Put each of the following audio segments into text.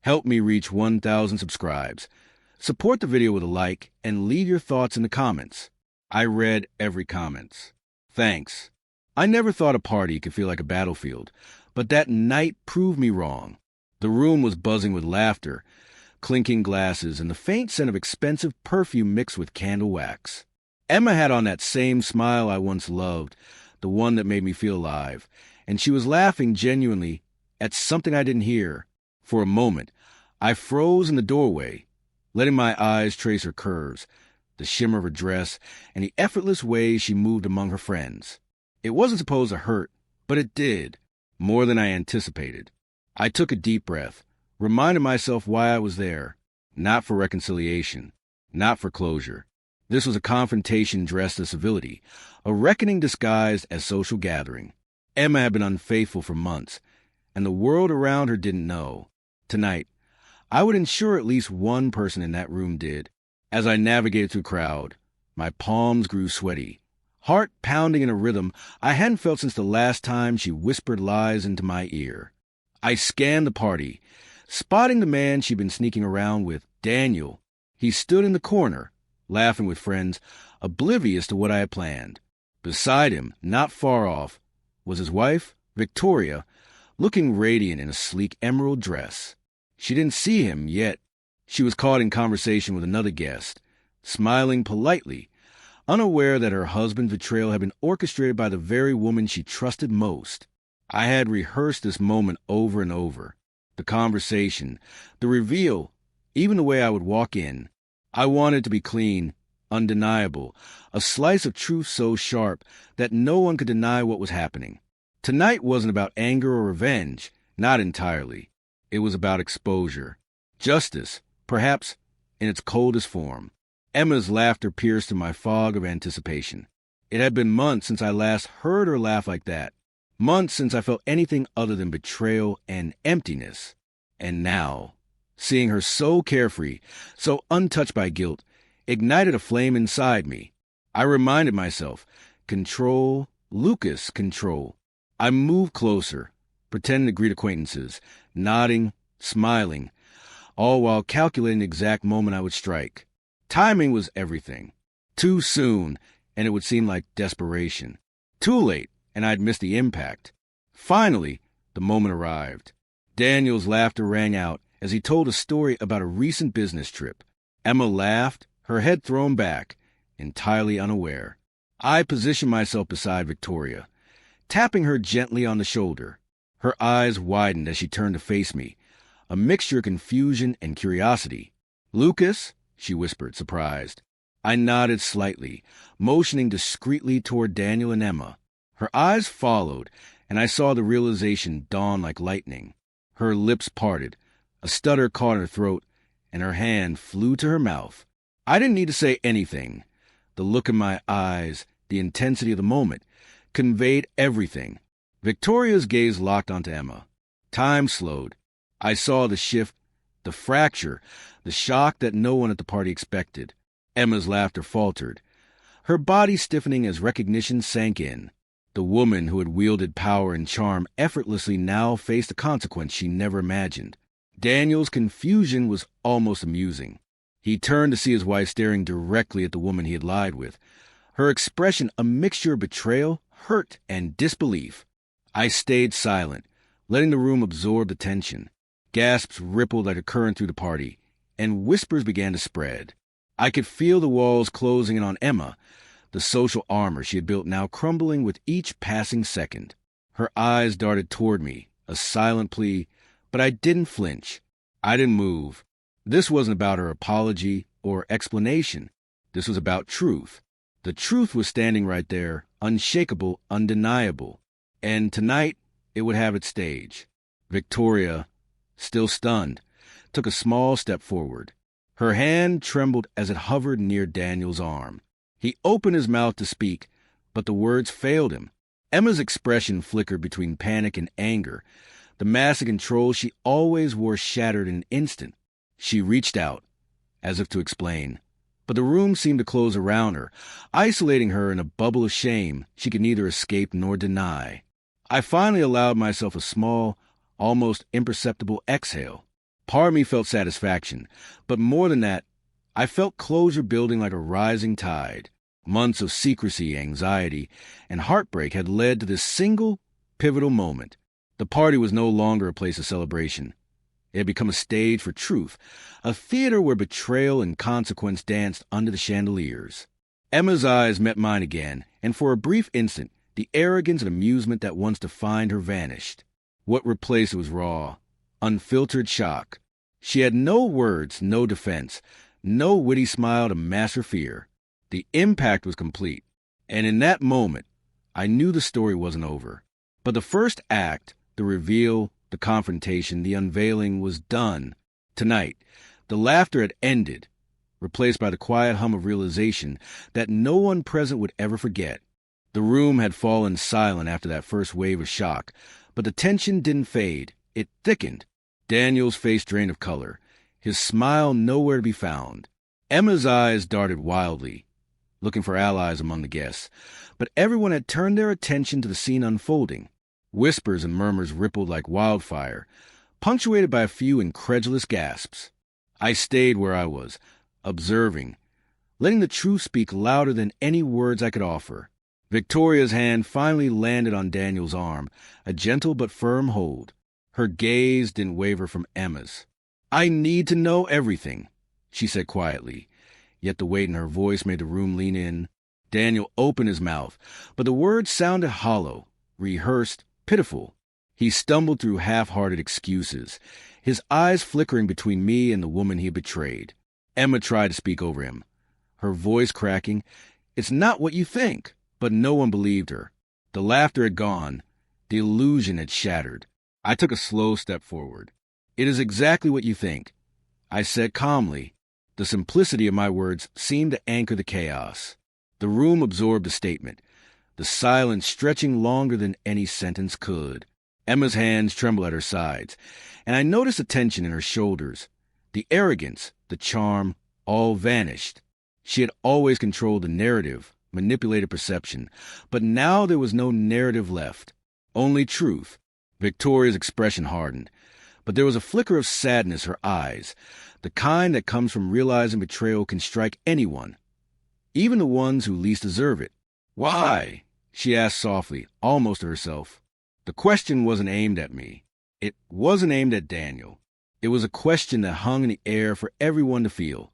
Help me reach 1,000 subscribes. Support the video with a like and leave your thoughts in the comments. I read every comment. Thanks. I never thought a party could feel like a battlefield, but that night proved me wrong. The room was buzzing with laughter, clinking glasses, and the faint scent of expensive perfume mixed with candle wax. Emma had on that same smile I once loved, the one that made me feel alive, and she was laughing genuinely at something I didn't hear. For a moment, I froze in the doorway, letting my eyes trace her curves, the shimmer of her dress, and the effortless way she moved among her friends. It wasn't supposed to hurt, but it did, more than I anticipated. I took a deep breath, reminded myself why I was there. Not for reconciliation, not for closure. This was a confrontation dressed as civility, a reckoning disguised as social gathering. Emma had been unfaithful for months, and the world around her didn't know. Tonight, I would ensure at least one person in that room did. As I navigated through the crowd, my palms grew sweaty, heart pounding in a rhythm I hadn't felt since the last time she whispered lies into my ear. I scanned the party, spotting the man she'd been sneaking around with, Daniel. He stood in the corner, laughing with friends, oblivious to what I had planned. Beside him, not far off, was his wife, Victoria, looking radiant in a sleek emerald dress. She didn't see him yet. She was caught in conversation with another guest, smiling politely, unaware that her husband's betrayal had been orchestrated by the very woman she trusted most. I had rehearsed this moment over and over. The conversation, the reveal, even the way I would walk in. I wanted to be clean, undeniable, a slice of truth so sharp that no one could deny what was happening. Tonight wasn't about anger or revenge, not entirely. It was about exposure. Justice, perhaps in its coldest form. Emma's laughter pierced through my fog of anticipation. It had been months since I last heard her laugh like that. Months since I felt anything other than betrayal and emptiness. And now, seeing her so carefree, so untouched by guilt, ignited a flame inside me. I reminded myself, control, Lucas, control. I moved closer, pretending to greet acquaintances, nodding, smiling, all while calculating the exact moment I would strike. Timing was everything. Too soon, and it would seem like desperation. Too late, and I'd missed the impact. Finally, the moment arrived. Daniel's laughter rang out as he told a story about a recent business trip. Emma laughed, her head thrown back, entirely unaware. I positioned myself beside Victoria, tapping her gently on the shoulder. Her eyes widened as she turned to face me, a mixture of confusion and curiosity. "Lucas?" she whispered, surprised. I nodded slightly, motioning discreetly toward Daniel and Emma. Her eyes followed, and I saw the realization dawn like lightning. Her lips parted, a stutter caught in her throat, and her hand flew to her mouth. I didn't need to say anything. The look in my eyes, the intensity of the moment, conveyed everything. Victoria's gaze locked onto Emma. Time slowed. I saw the shift, the fracture, the shock that no one at the party expected. Emma's laughter faltered, her body stiffening as recognition sank in. The woman who had wielded power and charm effortlessly now faced a consequence she never imagined. Daniel's confusion was almost amusing. He turned to see his wife staring directly at the woman he had lied with, her expression a mixture of betrayal, hurt, and disbelief. I stayed silent, letting the room absorb the tension. Gasps rippled like a current through the party, and whispers began to spread. I could feel the walls closing in on Emma, the social armor she had built now crumbling with each passing second. Her eyes darted toward me, a silent plea, but I didn't flinch. I didn't move. This wasn't about her apology or explanation. This was about truth. The truth was standing right there, unshakable, undeniable. And tonight, it would have its stage. Victoria, still stunned, took a small step forward. Her hand trembled as it hovered near Daniel's arm. He opened his mouth to speak, but the words failed him. Emma's expression flickered between panic and anger. The mask of control she always wore shattered in an instant. She reached out, as if to explain, but the room seemed to close around her, isolating her in a bubble of shame she could neither escape nor deny. I finally allowed myself a small, almost imperceptible exhale. Part of me felt satisfaction, but more than that, I felt closure building like a rising tide. Months of secrecy, anxiety, and heartbreak had led to this single, pivotal moment. The party was no longer a place of celebration. It had become a stage for truth, a theater where betrayal and consequence danced under the chandeliers. Emma's eyes met mine again, and for a brief instant, the arrogance and amusement that once defined her vanished. What replaced was raw, unfiltered shock. She had no words, no defense, no witty smile to mask her fear. The impact was complete, and in that moment, I knew the story wasn't over. But the first act, the reveal, the confrontation, the unveiling was done. Tonight, the laughter had ended, replaced by the quiet hum of realization that no one present would ever forget. The room had fallen silent after that first wave of shock, but the tension didn't fade. It thickened. Daniel's face drained of color, his smile nowhere to be found. Emma's eyes darted wildly, looking for allies among the guests, but everyone had turned their attention to the scene unfolding. Whispers and murmurs rippled like wildfire, punctuated by a few incredulous gasps. I stayed where I was, observing, letting the truth speak louder than any words I could offer. Victoria's hand finally landed on Daniel's arm, a gentle but firm hold. Her gaze didn't waver from Emma's. "I need to know everything," she said quietly, yet the weight in her voice made the room lean in. Daniel opened his mouth, but the words sounded hollow, rehearsed, pitiful. He stumbled through half-hearted excuses, his eyes flickering between me and the woman he had betrayed. Emma tried to speak over him, her voice cracking. "It's not what you think." But no one believed her. The laughter had gone. The illusion had shattered. I took a slow step forward. "It is exactly what you think," I said calmly. The simplicity of my words seemed to anchor the chaos. The room absorbed the statement, the silence stretching longer than any sentence could. Emma's hands trembled at her sides, and I noticed the tension in her shoulders. The arrogance, the charm, all vanished. She had always controlled the narrative, manipulated perception, but now there was no narrative left, only truth. Victoria's expression hardened, but there was a flicker of sadness in her eyes, the kind that comes from realizing betrayal can strike anyone, even the ones who least deserve it. "Why?" she asked softly, almost to herself. The question wasn't aimed at me. It wasn't aimed at Daniel. It was a question that hung in the air for everyone to feel.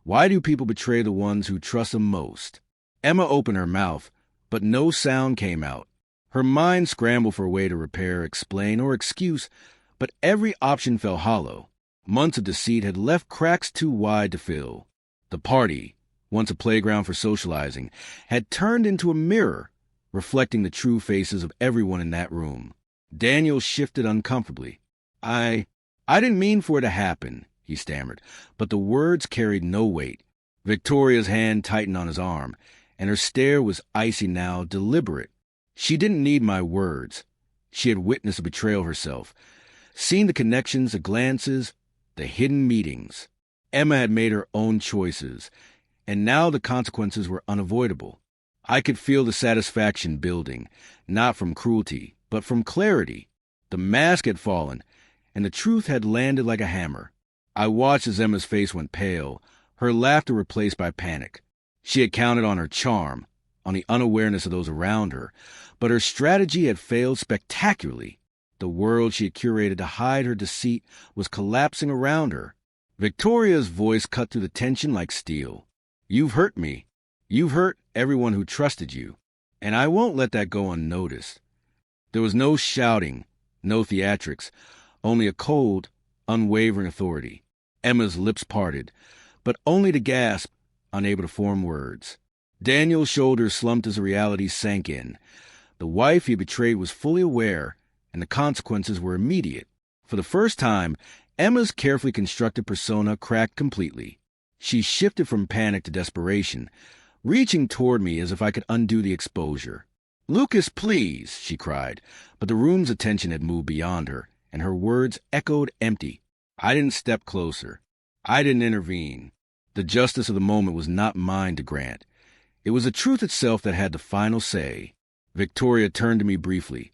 Why do people betray the ones who trust them most? Emma opened her mouth, but no sound came out. Her mind scrambled for a way to repair, explain, or excuse, but every option fell hollow. Months of deceit had left cracks too wide to fill. The party, once a playground for socializing, had turned into a mirror, reflecting the true faces of everyone in that room. Daniel shifted uncomfortably. I didn't mean for it to happen," he stammered, but the words carried no weight. Victoria's hand tightened on his arm, and her stare was icy now, deliberate. She didn't need my words. She had witnessed a betrayal herself, seen the connections, the glances, the hidden meetings. Emma had made her own choices, and now the consequences were unavoidable. I could feel the satisfaction building, not from cruelty, but from clarity. The mask had fallen, and the truth had landed like a hammer. I watched as Emma's face went pale, her laughter replaced by panic. She had counted on her charm, on the unawareness of those around her, but her strategy had failed spectacularly. The world she had curated to hide her deceit was collapsing around her. Victoria's voice cut through the tension like steel. "You've hurt me. You've hurt everyone who trusted you, and I won't let that go unnoticed." There was no shouting, no theatrics, only a cold, unwavering authority. Emma's lips parted, but only to gasp, unable to form words. Daniel's shoulders slumped as the reality sank in. The wife he betrayed was fully aware, and the consequences were immediate. For the first time, Emma's carefully constructed persona cracked completely. She shifted from panic to desperation, reaching toward me as if I could undo the exposure. "Lucas, please," she cried, but the room's attention had moved beyond her, and her words echoed empty. I didn't step closer. I didn't intervene. The justice of the moment was not mine to grant. It was the truth itself that had the final say. Victoria turned to me briefly,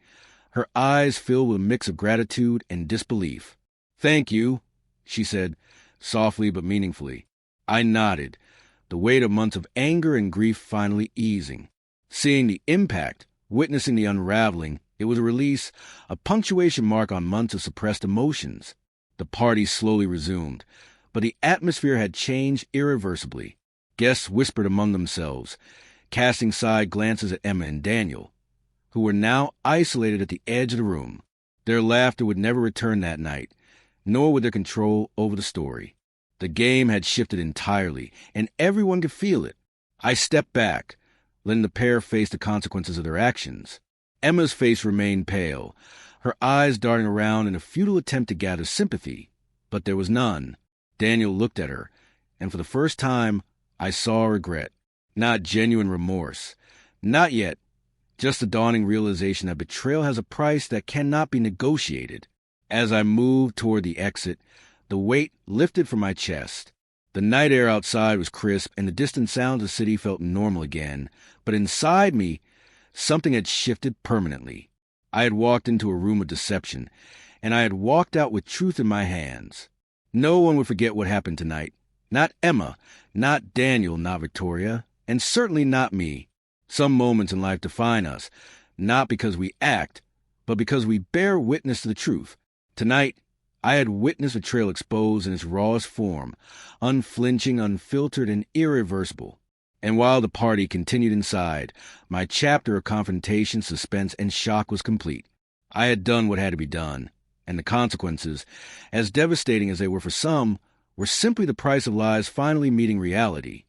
her eyes filled with a mix of gratitude and disbelief. "Thank you," she said, softly but meaningfully. I nodded, the weight of months of anger and grief finally easing. Seeing the impact, witnessing the unraveling, it was a release, a punctuation mark on months of suppressed emotions. The party slowly resumed, but the atmosphere had changed irreversibly. Guests whispered among themselves, casting side glances at Emma and Daniel, who were now isolated at the edge of the room. Their laughter would never return that night, nor would their control over the story. The game had shifted entirely, and everyone could feel it. I stepped back, letting the pair face the consequences of their actions. Emma's face remained pale, her eyes darting around in a futile attempt to gather sympathy, but there was none. Daniel looked at her, and for the first time, I saw regret. Not genuine remorse. Not yet. Just the dawning realization that betrayal has a price that cannot be negotiated. As I moved toward the exit, the weight lifted from my chest. The night air outside was crisp, and the distant sounds of the city felt normal again. But inside me, something had shifted permanently. I had walked into a room of deception, and I had walked out with truth in my hands. No one would forget what happened tonight. Not Emma, not Daniel, not Victoria, and certainly not me. Some moments in life define us, not because we act, but because we bear witness to the truth. Tonight, I had witnessed betrayal exposed in its rawest form, unflinching, unfiltered, and irreversible. And while the party continued inside, my chapter of confrontation, suspense, and shock was complete. I had done what had to be done, and the consequences, as devastating as they were for some, were simply the price of lies finally meeting reality.